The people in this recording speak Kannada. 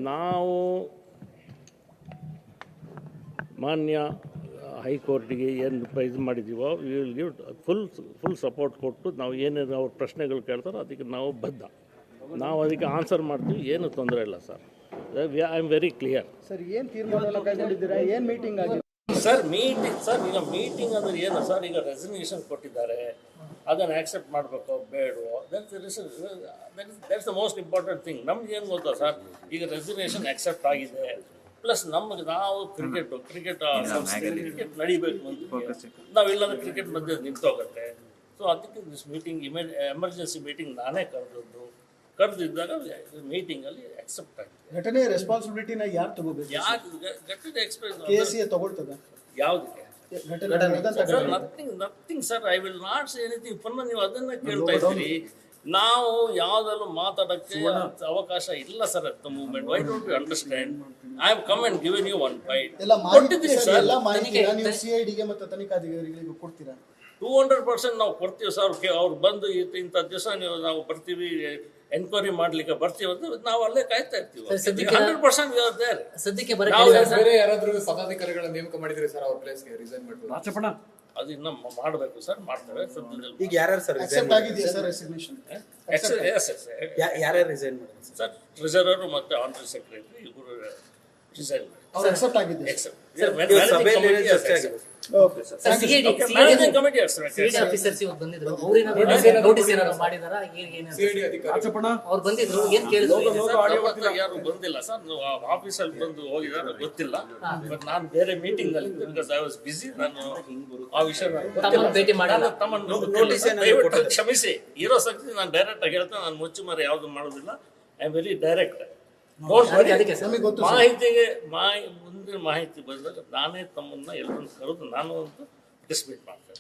ನಾವು ಮಾನ್ಯ ಹೈಕೋರ್ಟಿಗೆ ಏನು ಇದು ಮಾಡಿದ್ದೀವೋ ವಿಲ್ ಗಿವ್ ಫುಲ್ ಸಪೋರ್ಟ್ ಕೊಟ್ಟು ನಾವು ಏನೇನು ಅವ್ರ ಪ್ರಶ್ನೆಗಳು ಕೇಳ್ತಾರೋ ಅದಕ್ಕೆ ನಾವು ಬದ್ಧ, ನಾವು ಅದಕ್ಕೆ ಆನ್ಸರ್ ಮಾಡ್ತೀವಿ, ಏನು ತೊಂದರೆ ಇಲ್ಲ sir. I am very clear. Sir ಏನು ತೀರ್ಮಾನ ಕೈಗೊಂಡಿದ್ದೀರಾ? ಏನು ಮೀಟಿಂಗ್ ಆಗಿದೆ ಸರ್? ಈಗ ಮೀಟಿಂಗ್ ಅಂದ್ರೆ ಏನು ಸರ್? ಈಗ ರೆಸಿಗ್ನೇಷನ್ ಕೊಟ್ಟಿದ್ದಾರೆ, ಅದನ್ನು ಆಕ್ಸೆಪ್ಟ್ ಮಾಡಬೇಕು ಬೇಡವೋ, that's the most important thing. ನಮ್ಗೆ ಏನು ಗೊತ್ತಾ ಸರ್, ಈಗ ರೆಸಿಗ್ನೇಷನ್ ಆಕ್ಸೆಪ್ಟ್ ಆಗಿದೆ, ಪ್ಲಸ್ ನಮಗೆ ನಾವು ಕ್ರಿಕೆಟ್ ನಡಿಬೇಕು ಅಂತ ನಾವಿಲ್ಲಂದ್ರೆ ಕ್ರಿಕೆಟ್ ಮಧ್ಯೆ ನಿಂತೋಗುತ್ತೆ. ಸೊ ಅದಕ್ಕೆ ದಿಸ್ ಮೀಟಿಂಗ್ ಎಮರ್ಜೆನ್ಸಿ ಮೀಟಿಂಗ್ ನಾನೇ ಕರೆದಿದ್ದಾಗ ಮೀಟಿಂಗಲ್ಲಿ ಅಕ್ಸೆಪ್ಟ್ ಆಗಿದೆ. ಘಟನೆ ರೆಸ್ಪಾನ್ಸಿಬಿಲಿಟಿನ ಯಾರು ತಗೋಬೇಕು? ಘಟನೆ ಎಕ್ಸ್ಪ್ರೆಸ್ KCA ತಗೊಳ್ತದೆ ಯಾವುದಕ್ಕೆ? Nothing sir, I will not say anything. ಪುನಃ ನೀವು ಅದನ್ನ ಕೇಳ್ತಾ ಇದ್ದೀರಿ. ನಾವು ಯಾವುದಲ್ಲೂ ಮಾತಾಡೋಕ್ಕೆ ಅವಕಾಶ ಇಲ್ಲ sir at the moment. Why don't you understand? I have come and given you one fight. ಕೊಟ್ಟಿದ್ದೀನಿ ಸರ್. ಎಲ್ಲ ಮಾಹಿತಿನ ನೀವು CIDಗೆ ಮತ್ತು ತನಿಖಾಧಿಕಾರಿಗಳಿಗೆ ಕೊಡ್ತೀರಾ? 200% ನಾವು ಕೊಡ್ತೀವಿ ಸರ್. ಅವ್ರು ಬಂದು ಇಂಥ ದಿವಸ ನಾವು ಬರ್ತೀವಿ, ಎನ್ಕ್ವೈರಿ ಮಾಡ್ಲಿಕ್ಕೆ ಬರ್ತೀವಿ ಅಂತ ನಾವು ಅಲ್ಲೇ ಕಾಯ್ತಾ ಇರ್ತೀವಿ. 100% ಸದ್ಯಕ್ಕೆ ಬೇರೆ ಯಾರಾದ್ರೂ ಪದಾಧಿಕಾರಿಗಳ ನೇಮಕ ಮಾಡಿದ್ರೆ ಸರ್ ಅವ್ರ ಪ್ಲೇಸ್ಗೆ ರಿಸೈನ್ ಮಾಡ್ಬೋದು? ಅದು ಇನ್ನ ಮಾಡಬೇಕು ಸರ್, ಮಾಡ್ತೇವೆ ಸದ್ಯದಲ್ಲಿ. ಈಗ ಯಾರ್ಯಾರು ಸರ್ ಅಕ್ಸೆಪ್ಟ್ ಆಗಿದೆಯಾ ಸರ್ ರೆಸಿಗ್ನೇಷನ್? ಯಾರ್ಯಾರು ರಿಸೈನ್ ಮಾಡಿದ್ರು ಸರ್? ಟ್ರೆಜರರ್ ಮತ್ತೆ ಆನರರಿ ಸೆಕ್ರೆಟರಿ ಇಬ್ಬರು ರಿಸೈನ್ ಮಾಡಿ. ಅವ್ರು ಅಕ್ಸೆಪ್ಟ್ ಆಗಿದೆ. ಸಭೆಯಲ್ಲಿ ಚರ್ಚೆ ಆಗಿದೆ. Okay sir. ಕಮಿಟಿ ಆಫೀಸರ್ಸ್ ಇವತ್ತು ಬಂದಿದ್ರು. ಅವ್ರೇನಾದ್ರು ನೋಟಿಸ್ ಏನಾದ್ರು ಮಾಡಿದಾರಾ? ಅವ್ರು ಬಂದಿದ್ರು, ಏನ್ ಕೇಳಿದ್ರು? ಯಾರು ಬಂದಿಲ್ಲ ಸರ್. ಆಫೀಸಲ್ಲಿ ಬಂದು ಹೋಗಿದಾರೆ ಗೊತ್ತಿಲ್ಲ. ಬಟ್ ನಾನು ಬೇರೆ ಮೀಟಿಂಗ್ ನಲ್ಲಿ ಬಿಕಾಸ್ ಐ ವಾಸ್ ಬಿಸಿ. ನಾನು ಆ ವಿಷಯ ಭೇಟಿ ಮಾಡಿಲ್ಲ. ದಯವಿಟ್ಟು ಕ್ಷಮಿಸಿ. ಇರೋ ಶಕ್ತಿ ನಾನು ಡೈರೆಕ್ಟ್ ಆಗಿ ಹೇಳ್ತೇನೆ. ನಾನು ಮುಚ್ಚುಮರೆ ಯಾವ್ದು ಮಾಡೋದಿಲ್ಲ. I am very direct. ಮಾಹಿತಿಗೆ ಮುಂದಿನ ಮಾಹಿತಿ ಬಂದಾಗ ನಾನೇ ತಮ್ಮನ್ನ ಎಲ್ಲರನ್ನು ಕರೆದು ನಾನು ಒಂದು ಡಿಸ್ಮಿಟ್ ಮಾಡ್ತೇನೆ.